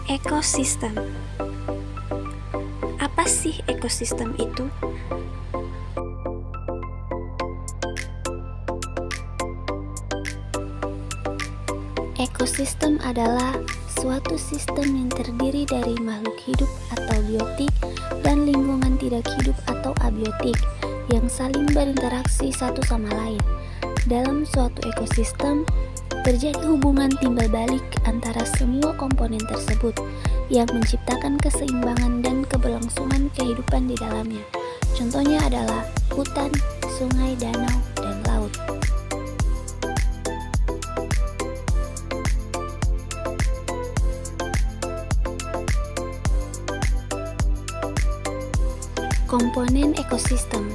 Ekosistem. Apa sih ekosistem itu? Ekosistem adalah suatu sistem yang terdiri dari makhluk hidup atau biotik dan lingkungan tidak hidup atau abiotik yang saling berinteraksi satu sama lain. Dalam suatu ekosistem, terjadi hubungan timbal balik antara semua komponen tersebut yang menciptakan keseimbangan dan keberlangsungan kehidupan di dalamnya. Contohnya adalah hutan, sungai, danau, dan laut. Komponen ekosistem.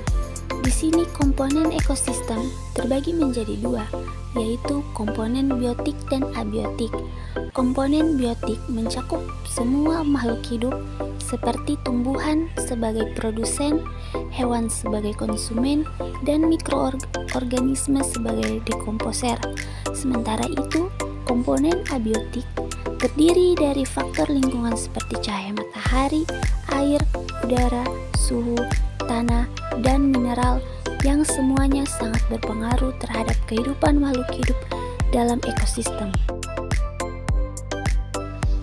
Di sini komponen ekosistem terbagi menjadi dua, yaitu komponen biotik dan abiotik. Komponen biotik mencakup semua makhluk hidup seperti tumbuhan sebagai produsen, hewan sebagai konsumen, dan mikroorganisme sebagai dekomposer. Sementara itu, komponen abiotik terdiri dari faktor lingkungan seperti cahaya matahari, air, udara, suhu, tanah, dan mineral yang semuanya sangat berpengaruh terhadap kehidupan makhluk hidup dalam ekosistem.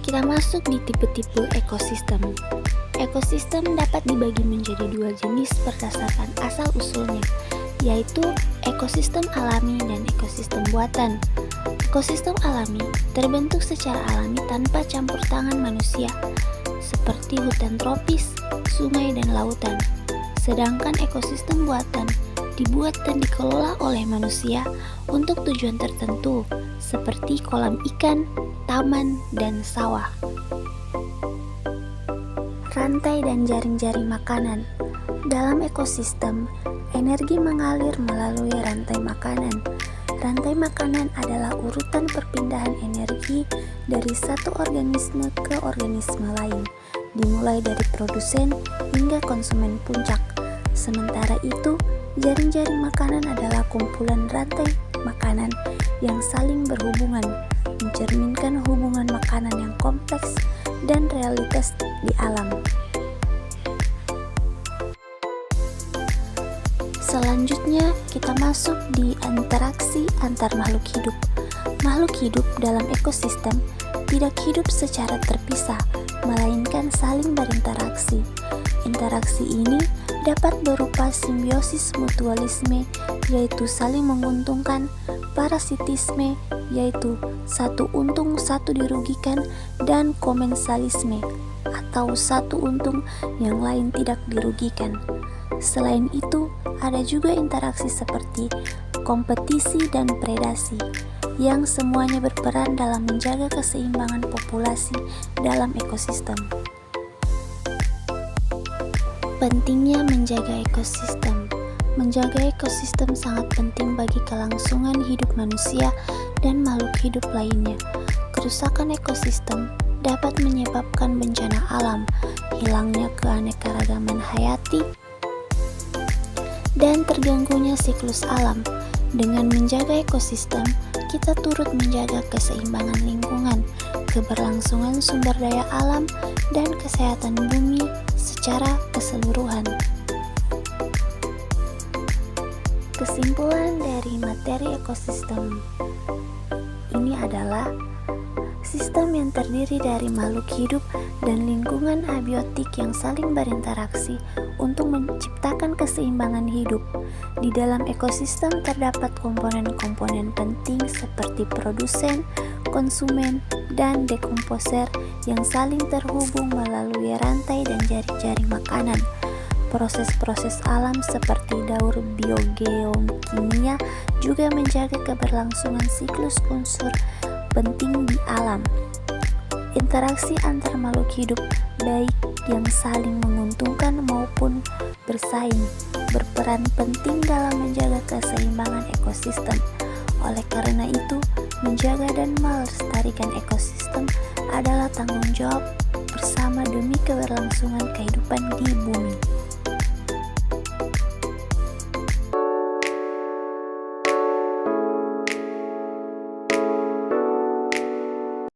Kita masuk di tipe-tipe ekosistem. Ekosistem dapat dibagi menjadi dua jenis berdasarkan asal-usulnya, yaitu ekosistem alami dan ekosistem buatan. Ekosistem alami terbentuk secara alami tanpa campur tangan manusia, seperti hutan tropis, sungai, dan lautan. Sedangkan ekosistem buatan dibuat dan dikelola oleh manusia untuk tujuan tertentu, seperti kolam ikan, taman, dan sawah. Rantai dan jaring-jaring makanan. Dalam ekosistem, energi mengalir melalui rantai makanan. Rantai makanan adalah urutan perpindahan energi dari satu organisme ke organisme lain, dimulai dari produsen hingga konsumen puncak. Sementara itu, jaring-jaring makanan adalah kumpulan rantai makanan yang saling berhubungan, mencerminkan hubungan makanan yang kompleks dan realitas di alam. Selanjutnya, kita masuk di interaksi antar makhluk hidup. Makhluk hidup dalam ekosistem tidak hidup secara terpisah, melainkan saling berinteraksi. Interaksi ini dapat berupa simbiosis mutualisme, yaitu saling menguntungkan, parasitisme, yaitu satu untung satu dirugikan, dan komensalisme, atau satu untung yang lain tidak dirugikan. Selain itu, ada juga interaksi seperti kompetisi dan predasi, yang semuanya berperan dalam menjaga keseimbangan populasi dalam ekosistem. Pentingnya menjaga ekosistem. Menjaga ekosistem sangat penting bagi kelangsungan hidup manusia dan makhluk hidup lainnya. Kerusakan ekosistem dapat menyebabkan bencana alam, hilangnya keanekaragaman hayati, dan terganggunya siklus alam. Dengan menjaga ekosistem, kita turut menjaga keseimbangan lingkungan, keberlangsungan sumber daya alam, dan kesehatan bumi secara keseluruhan. Kesimpulan dari materi ekosistem ini adalah sistem yang terdiri dari makhluk hidup dan lingkungan abiotik yang saling berinteraksi untuk menciptakan keseimbangan hidup. Di dalam ekosistem terdapat komponen-komponen penting seperti produsen, konsumen, dan dekomposer yang saling terhubung melalui rantai dan jaring-jaring makanan. Proses-proses alam seperti daur biogeokimia juga menjaga keberlangsungan siklus unsur penting di alam. Interaksi antar makhluk hidup, baik yang saling menguntungkan maupun bersaing, berperan penting dalam menjaga keseimbangan ekosistem. Oleh karena itu, menjaga dan melestarikan ekosistem adalah tanggung jawab bersama demi keberlangsungan kehidupan di bumi.